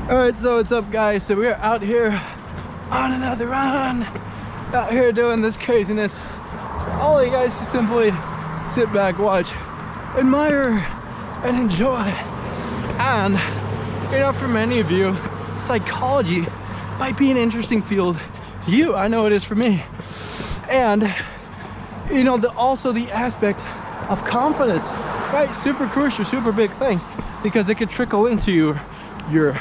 All right, so what's up, guys? So we're out here on another run, out here doing this craziness. All you guys just simply sit back, watch, admire, and enjoy. And you know, for many of you, psychology might be an interesting field. I know it is for me. And you know, also the aspect of confidence, right? Super crucial, super big thing, because it could trickle into your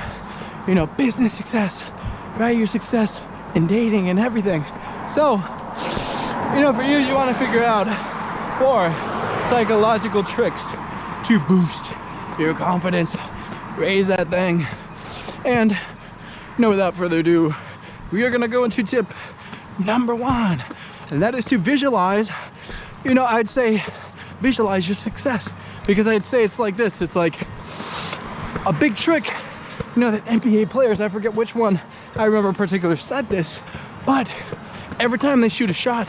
you know, business success, right? Your success in dating and everything. So, you know, for you want to figure out 4 psychological tricks to boost your confidence, raise that thing. And, you know, without further ado, we are going to go into tip number 1, and that is to visualize. You know, I'd say visualize your success, because I'd say it's like this. It's like a big trick. You know that NBA players, I forget which one I remember in particular said this, but every time they shoot a shot,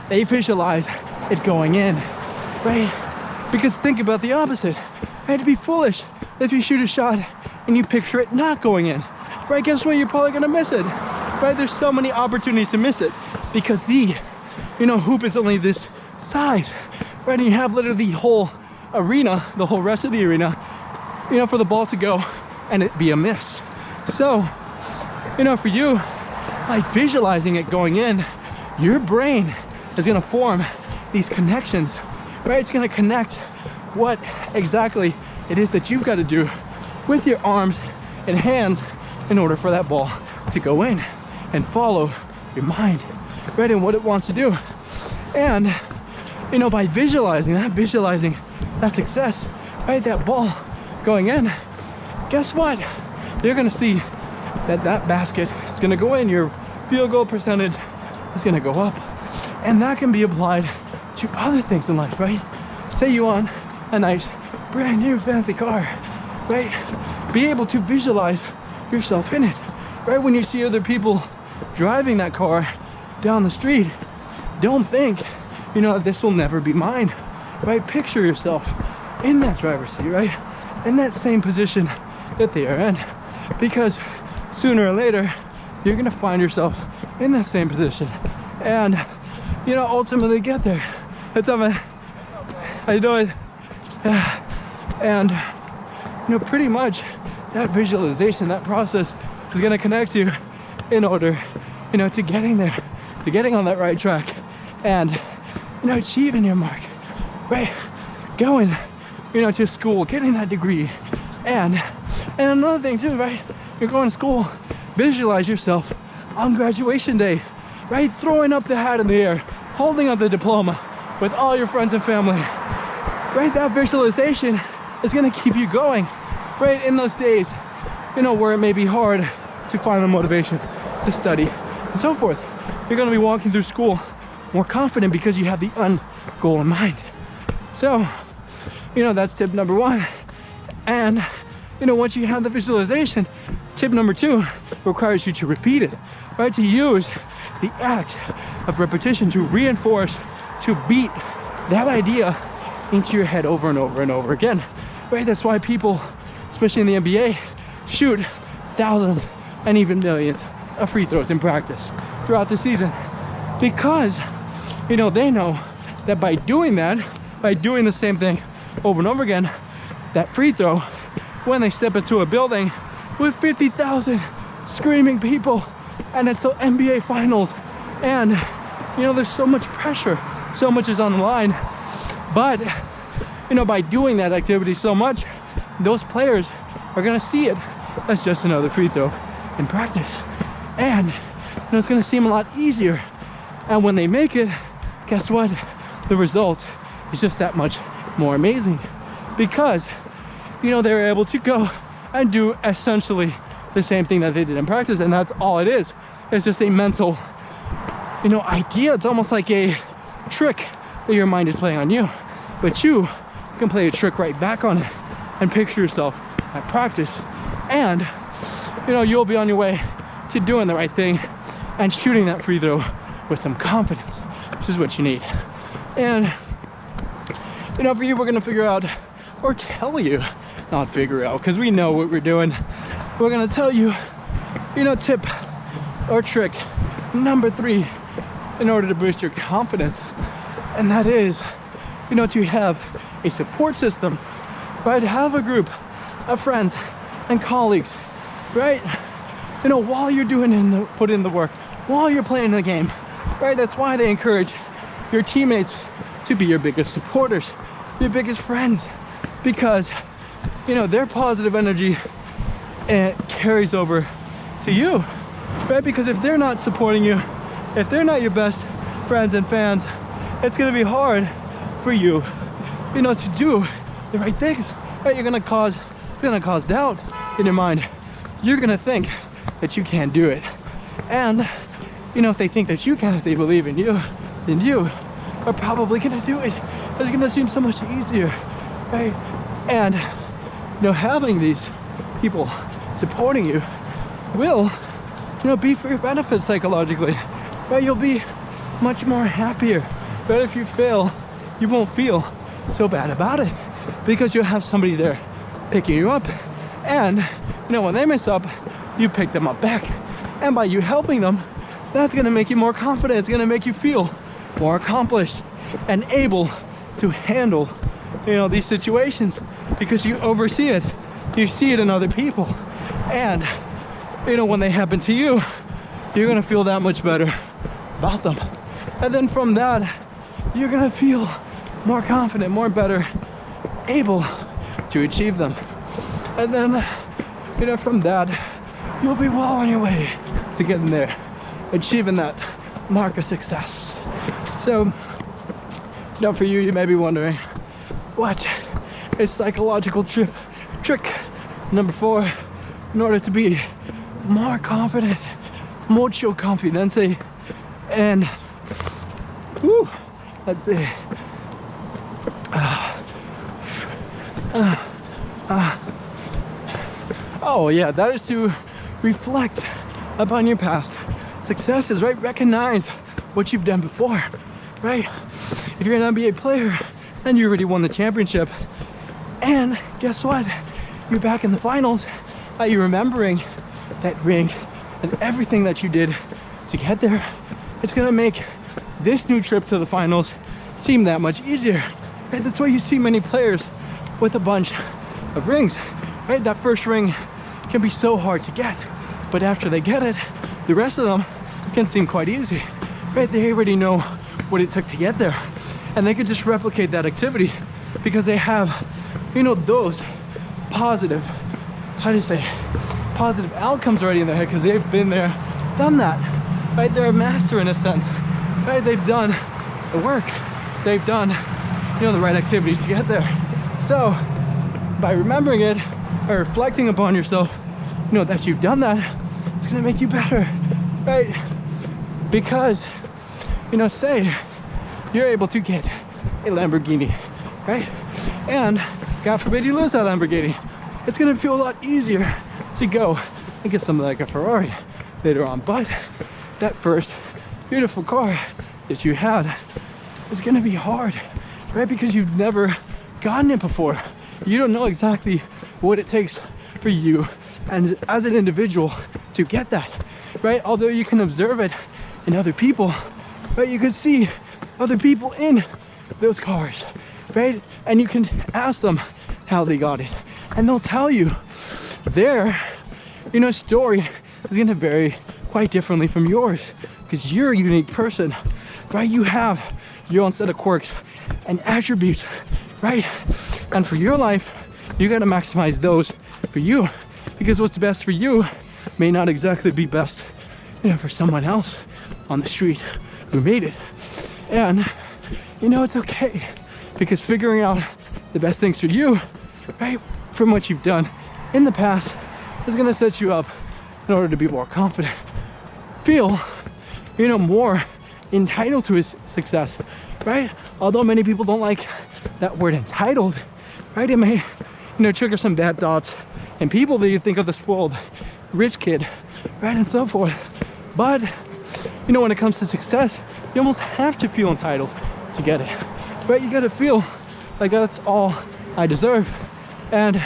they visualize it going in, right? Because think about the opposite. It'd be foolish if you shoot a shot and you picture it not going in, right? Guess what? You're probably gonna miss it, right? There's so many opportunities to miss it because the, you know, hoop is only this size, right? And you have literally the whole arena, the whole rest of the arena, you know, for the ball to go and it be a miss. So, you know, for you, like visualizing it going in, your brain is gonna form these connections, right? It's gonna connect what exactly it is that you've got to do with your arms and hands in order for that ball to go in and follow your mind, right? And what it wants to do. And, you know, by visualizing that success, right? That ball going in, guess what? You're gonna see that that basket is gonna go in, your field goal percentage is gonna go up. And that can be applied to other things in life, right? Say you want a nice, brand new fancy car, right? Be able to visualize yourself in it, right? When you see other people driving that car down the street, don't think, you know, this will never be mine, right? Picture yourself in that driver's seat, right? In that same position that they are in, because sooner or later you're gonna find yourself in that same position and, you know, ultimately get there. What's up, man? How you doing? And, you know, pretty much that visualization, that process is gonna connect you in order, you know, to getting there, to getting on that right track and, you know, achieving your mark, right? Going, you know, to school, getting that degree. And another thing too, right? You're going to school, visualize yourself on graduation day, right? Throwing up the hat in the air, holding up the diploma with all your friends and family, right? That visualization is gonna keep you going, right? In those days, you know, where it may be hard to find the motivation to study and so forth. You're gonna be walking through school more confident because you have the end goal in mind. So, you know, that's tip number 1. And, you know, once you have the visualization, tip number 2 requires you to repeat it, right? To use the act of repetition to reinforce, to beat that idea into your head over and over and over again, right? That's why people, especially in the NBA, shoot thousands and even millions of free throws in practice throughout the season, because, you know, they know that by doing that, by doing the same thing over and over again, that free throw, when they step into a building with 50,000 screaming people and it's the NBA finals, and, you know, there's so much pressure, so much is on the line, but, you know, by doing that activity so much, those players are gonna see it as just another free throw in practice, and, you know, it's gonna seem a lot easier, and when they make it, guess what? The result is just that much more amazing, because, you know, they're able to go and do essentially the same thing that they did in practice, and that's all it is. It's just a mental, you know, idea. It's almost like a trick that your mind is playing on you, but you can play a trick right back on it and picture yourself at practice, and, you know, you'll be on your way to doing the right thing and shooting that free throw with some confidence, which is what you need. And, you know, for you, we're gonna figure out or tell you not figure out, because we know what we're doing. We're gonna tell you, tip or trick number 3 in order to boost your confidence, and that is, to have a support system, right? Have a group of friends and colleagues, right? While you're put in the work, while you're playing the game, right? That's why they encourage your teammates to be your biggest supporters, your biggest friends, because their positive energy carries over to you, right? Because if they're not supporting you, if they're not your best friends and fans, it's gonna be hard for you, to do the right things, right? It's gonna cause doubt in your mind. You're gonna think that you can't do it, and if they think that you can, if they believe in you, then you are probably gonna do it. It's gonna seem so much easier, right? And having these people supporting you will be for your benefit psychologically, right? You'll be much more happier. But if you fail, you won't feel so bad about it, because you'll have somebody there picking you up, and when they mess up, you pick them up back. And by you helping them, that's gonna make you more confident. It's gonna make you feel more accomplished and able to handle these situations, because you oversee it, you see it in other people, and when they happen to you, you're gonna feel that much better about them. And then from that, you're gonna feel more confident, more better able to achieve them. And then from that, you'll be well on your way to getting there, achieving that mark of success. So for you may be wondering, what is psychological trick number 4 in order to be more confident, mucho confidenza, and let's see, oh yeah, that is to reflect upon your past successes, right? Recognize what you've done before, right? If you're an NBA player and you already won the championship, and guess what? You're back in the finals, are you remembering that ring and everything that you did to get there? It's gonna make this new trip to the finals seem that much easier, right? That's why you see many players with a bunch of rings, right? That first ring can be so hard to get, but after they get it, the rest of them can seem quite easy, right? They already know what it took to get there, and they could just replicate that activity because they have, those positive, positive outcomes already in their head, because they've been there, done that, right? They're a master in a sense, right? They've done the work, they've done, the right activities to get there. So by remembering it or reflecting upon yourself, that you've done that, it's gonna make you better, right? Because, say you're able to get a Lamborghini, right? And God forbid you lose that Lamborghini, it's gonna feel a lot easier to go and get something like a Ferrari later on. But that first beautiful car that you had is gonna be hard, right? Because you've never gotten it before. You don't know exactly what it takes for you and as an individual to get that, right? Although you can observe it in other people, right? You can see other people in those cars, right? And you can ask them how they got it, and they'll tell you their story is gonna vary quite differently from yours, because you're a unique person, right? You have your own set of quirks and attributes, right? And for your life, you gotta maximize those for you, because what's best for you may not exactly be best, for someone else on the street who made it. And it's okay, because figuring out the best things for you, right, from what you've done in the past, is gonna set you up in order to be more confident, feel, more entitled to his success, right? Although many people don't like that word entitled, right? It may, trigger some bad thoughts and people that you think of the spoiled rich kid, right, and so forth. But when it comes to success, you almost have to feel entitled to get it, right? You gotta feel like that's all I deserve. And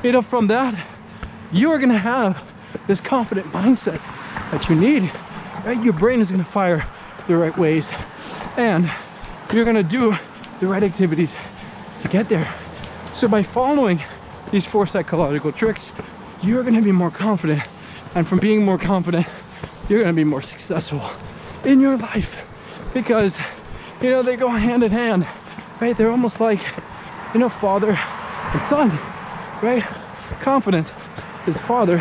you know, from that, you're gonna have this confident mindset that you need, right? Your brain is gonna fire the right ways, and you're gonna do the right activities to get there. So by following these 4 psychological tricks, you're gonna be more confident, and from being more confident, you're gonna be more successful in your life, because, you know, they go hand in hand, right? They're almost like, you know, father and son, right? Confidence is father,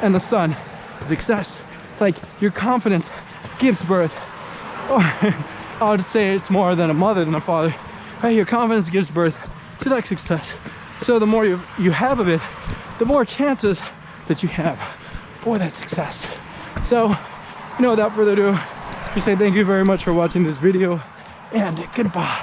and the son is success. It's like your confidence gives birth, or I'll just say it's more than a mother than a father, right? Your confidence gives birth to that success. So the more you have of it, the more chances that you have for that success. So, you know, without further ado, just say thank you very much for watching this video, and goodbye.